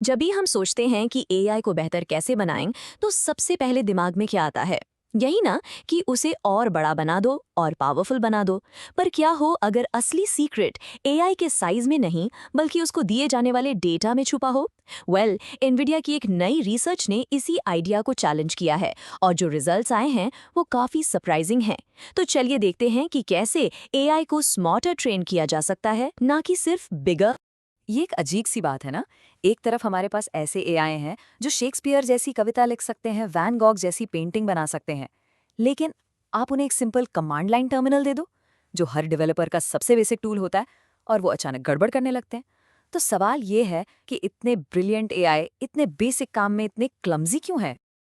जब भी हम सोचते हैं कि एआई को बेहतर कैसे बनाएं, तो सबसे पहले दिमाग में क्या आता है? यही ना कि उसे और बड़ा बना दो और पावरफुल बना दो। पर क्या हो अगर असली सीक्रेट एआई के साइज में नहीं, बल्कि उसको दिए जाने वाले डेटा में छुपा हो? एनवीडिया की एक नई रिसर्च ने इसी आइडिया को चैलेंज किया है और जो रिजल्ट्स आए हैं वो काफी सरप्राइजिंग हैं। तो चलिए देखते हैं कि कैसे एआई को स्मार्टर ट्रेन किया जा सकता है, ना कि सिर्फ बिगर। ये एक अजीब सी बात है ना। एक तरफ हमारे पास ऐसे एआई हैं जो शेक्सपियर जैसी कविता लिख सकते हैं, वैन गॉग जैसी पेंटिंग बना सकते हैं, लेकिन आप उन्हें एक सिंपल कमांड लाइन टर्मिनल दे दो, जो हर डेवलपर का सबसे बेसिक टूल होता है, और वो अचानक गड़बड़ करने लगते हैं। तो सवाल ये है कि इतने ब्रिलियंट एआई इतने बेसिक काम में इतने क्लमजी क्यों है?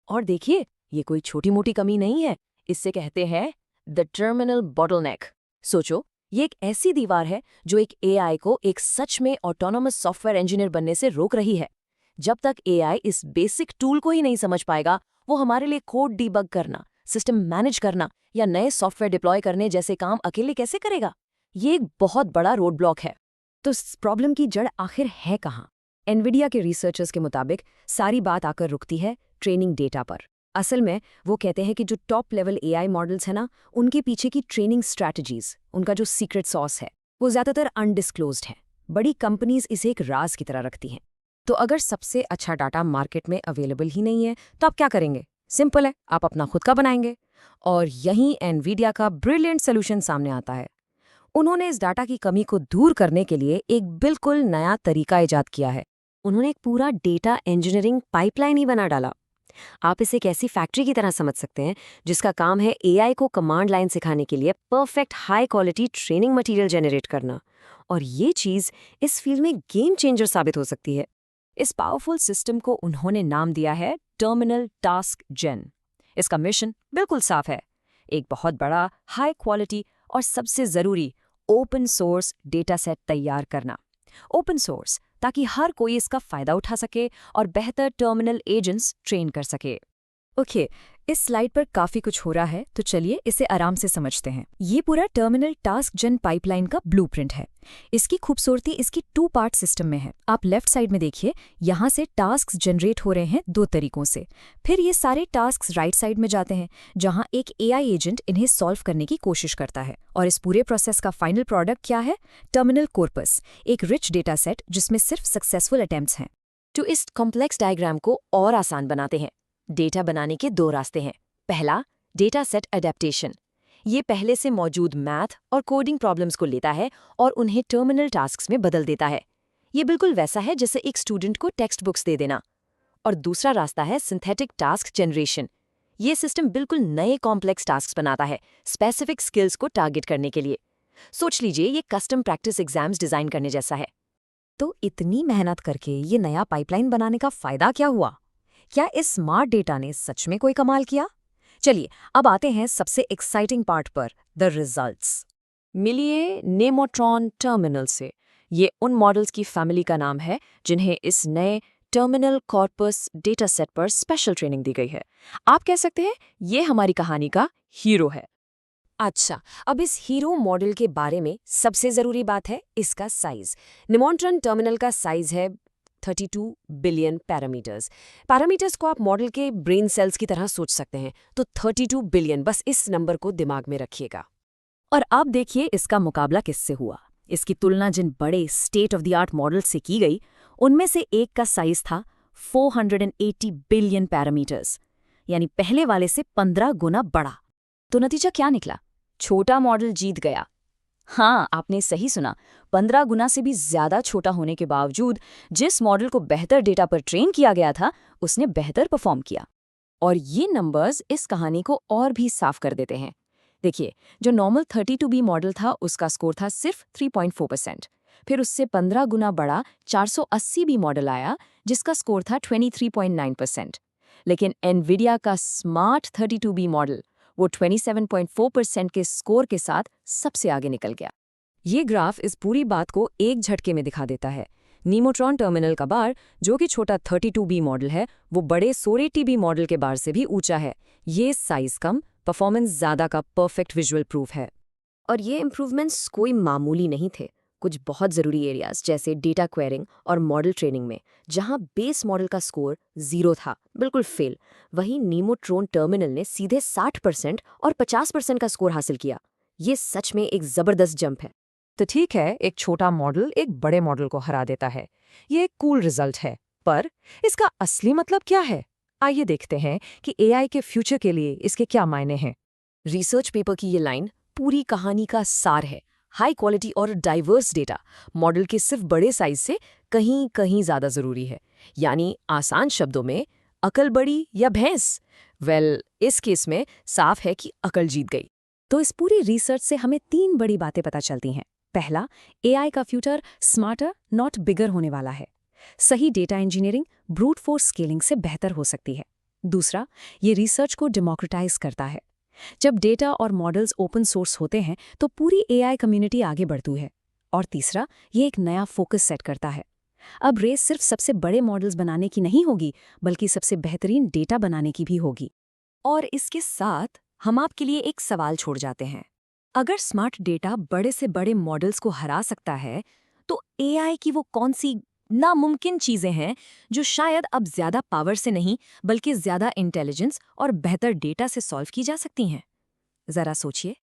और देखिए, ये कोई छोटी मोटी कमी नहीं है। इससे कहते हैं द टर्मिनल बॉटलनेक। सोचो, ये एक ऐसी दीवार है जो एक एआई को एक सच में ऑटोनोमस सॉफ्टवेयर इंजीनियर बनने से रोक रही है। जब तक एआई इस बेसिक टूल को ही नहीं समझ पाएगा, वो हमारे लिए कोड डीबग करना, सिस्टम मैनेज करना या नए सॉफ्टवेयर डिप्लॉय करने जैसे काम अकेले कैसे करेगा? ये एक बहुत बड़ा रोड ब्लॉक है। तो इस प्रॉब्लम की जड़ आखिर है कहाँ? एनवीडिया के रिसर्चर्स के मुताबिक सारी बात आकर रुकती है ट्रेनिंग डेटा पर। असल में वो कहते हैं कि जो टॉप लेवल एआई मॉडल्स हैं ना, उनके पीछे की ट्रेनिंग स्ट्रैटेजीज, उनका जो सीक्रेट सॉस है, वो ज्यादातर अनडिस्क्लोज्ड है। बड़ी कंपनीज इसे एक राज की तरह रखती हैं। तो अगर सबसे अच्छा डाटा मार्केट में अवेलेबल ही नहीं है, तो आप क्या करेंगे? सिंपल है, आप अपना खुद का बनाएंगे। और यहीं एनवीडिया का ब्रिलियंट सोल्यूशन सामने आता है। उन्होंने इस डाटा की कमी को दूर करने के लिए एक बिल्कुल नया तरीका इजाद किया है। उन्होंने एक पूरा डेटा इंजीनियरिंग पाइपलाइन ही बना डाला। आप इसे एक ऐसी फैक्ट्री की तरह समझ सकते हैं जिसका काम है एआई को कमांड लाइन सिखाने के लिए perfect high quality training material generate करना। और ये चीज़ इस फील्ड में गेम चेंजर साबित हो सकती है। इस पावरफुल सिस्टम को उन्होंने नाम दिया है टर्मिनल टास्क जेन। इसका मिशन बिल्कुल साफ है, एक बहुत बड़ा हाई क्वालिटी और सबसे ज़रूरी ओपन सोर्स डेटा सेट तैयार करना। ओपन सोर्स, ताकि हर कोई इसका फ़ायदा उठा सके और बेहतर टर्मिनल एजेंट्स ट्रेन कर सके। ओके, इस स्लाइड पर काफ़ी कुछ हो रहा है, तो चलिए इसे आराम से समझते हैं। ये पूरा टर्मिनल टास्क जेन पाइपलाइन का ब्लूप्रिंट है। इसकी खूबसूरती इसकी 2 पार्ट सिस्टम में है। आप लेफ्ट साइड में देखिए, यहाँ से टास्क जनरेट हो रहे हैं 2 तरीकों से। फिर ये सारे टास्क राइट साइड में जाते हैं, जहाँ एक एआई एजेंट इन्हें सॉल्व करने की कोशिश करता है। और इस पूरे प्रोसेस का फाइनल प्रोडक्ट क्या है? टर्मिनल कॉर्पस, एक रिच डेटा सेट जिसमें सिर्फ सक्सेसफुल अटेम्प्ट्स हैं। तो इस कॉम्प्लेक्स डायग्राम को और आसान बनाते हैं। डेटा बनाने के 2 रास्ते हैं। पहला, डेटा सेट अडेप्टेशन। ये पहले से मौजूद मैथ और कोडिंग प्रॉब्लम्स को लेता है और उन्हें टर्मिनल टास्क्स में बदल देता है। ये बिल्कुल वैसा है जैसे एक स्टूडेंट को टेक्स्ट बुक्स दे देना। और दूसरा रास्ता है सिंथेटिक टास्क जनरेशन। ये सिस्टम बिल्कुल नए कॉम्प्लेक्स टास्क्स बनाता है, स्पेसिफिक स्किल्स को टारगेट करने के लिए। सोच लीजिए, ये कस्टम प्रैक्टिस एग्जाम्स डिजाइन करने जैसा है। तो इतनी मेहनत करके ये नया पाइपलाइन बनाने का फ़ायदा क्या हुआ? क्या इस स्मार्ट डेटा ने सच में कोई कमाल किया? चलिए, अब आते हैं सबसे एक्साइटिंग पार्ट पर, द रिजल्ट्स। मिलिए नेमोट्रॉन टर्मिनल से। ये उन मॉडल्स की फैमिली का नाम है जिन्हें इस नए टर्मिनल कॉर्पस डेटा सेट पर स्पेशल ट्रेनिंग दी गई है। आप कह सकते हैं ये हमारी कहानी का हीरो है। अच्छा, अब इस हीरो मॉडल के बारे में सबसे ज़रूरी बात है इसका साइज़। निमोन्ट्रॉन टर्मिनल का साइज़ है 32 बिलियन पैरामीटर्स। पैरामीटर्स को आप मॉडल के ब्रेन सेल्स की तरह सोच सकते हैं, तो 32 बिलियन, बस इस नंबर को दिमाग में रखिएगा। और अब देखिए इसका मुकाबला किससे हुआ। इसकी तुलना जिन बड़े state of the art model से की गई, उनमें से एक का साइज़ था 480 बिलियन पैरामीटर्स, यानी पहले वाले से 15 गुना बड़ा। तो नतीजा क्या निकला? छोटा मॉडल जीत गया। हाँ, आपने सही सुना, 15 गुना से भी ज्यादा छोटा होने के बावजूद जिस मॉडल को बेहतर डेटा पर ट्रेन किया गया था, उसने बेहतर परफॉर्म किया। और ये नंबर्स इस कहानी को और भी साफ कर देते हैं। देखिए, जो नॉर्मल 32B मॉडल था उसका स्कोर था सिर्फ 3.4%। फिर उससे 15 गुना बड़ा 480B मॉडल आया जिसका स्कोर था 23.9%। लेकिन एनवीडिया का स्मार्ट 32B मॉडल वो 27.4% के स्कोर के साथ सबसे आगे निकल गया। ये ग्राफ इस पूरी बात को एक झटके में दिखा देता है। नीमोट्रॉन टर्मिनल का बार, जो कि छोटा 32B मॉडल है, वो बड़े 480B मॉडल के बार से भी ऊंचा है। ये साइज कम, परफॉर्मेंस ज़्यादा का परफेक्ट विजुअल प्रूफ है। और ये इम्प्रूवमेंट्स कोई मामूली नहीं थे। कुछ बहुत ज़रूरी एरियाज जैसे डेटा क्वेरिंग और मॉडल ट्रेनिंग में, जहां बेस मॉडल का स्कोर 0 था, बिल्कुल फेल, वहीं नीमोट्रोन टर्मिनल ने सीधे 60% और 50% का स्कोर हासिल किया। ये सच में एक ज़बरदस्त जंप है। तो ठीक है, एक छोटा मॉडल एक बड़े मॉडल को हरा देता है। ये एक कूल रिजल्ट है, पर इसका असली मतलब क्या है? आइए देखते हैं कि एआई के फ्यूचर के लिए इसके क्या मायने हैं। रिसर्च पेपर की ये लाइन पूरी कहानी का सार है। हाई क्वालिटी और डाइवर्स डेटा मॉडल के सिर्फ बड़े साइज से कहीं कहीं ज़्यादा ज़रूरी है। यानी आसान शब्दों में, अकल बड़ी या भैंस? इस केस में साफ है कि अकल जीत गई। तो इस पूरी रिसर्च से हमें 3 बड़ी बातें पता चलती हैं। पहला, एआई का फ्यूचर स्मार्टर नॉट बिगर होने वाला है। सही data engineering brute force scaling से बेहतर हो सकती है। दूसरा, ये रिसर्च को डेमोक्रेटाइज करता है। जब डेटा और मॉडल्स ओपन सोर्स होते हैं तो पूरी एआई कम्युनिटी आगे बढ़ती है। और तीसरा, ये एक नया फोकस सेट करता है। अब रेस सिर्फ सबसे बड़े मॉडल्स बनाने की नहीं होगी, बल्कि सबसे बेहतरीन डेटा बनाने की भी होगी। और इसके साथ हम आपके लिए एक सवाल छोड़ जाते हैं। अगर स्मार्ट डेटा बड़े से बड़े मॉडल्स को हरा सकता है, तो एआई की वो कौन सी नामुमकिन चीजें हैं जो शायद अब ज्यादा पावर से नहीं, बल्कि ज्यादा इंटेलिजेंस और बेहतर डेटा से सॉल्व की जा सकती हैं? जरा सोचिए।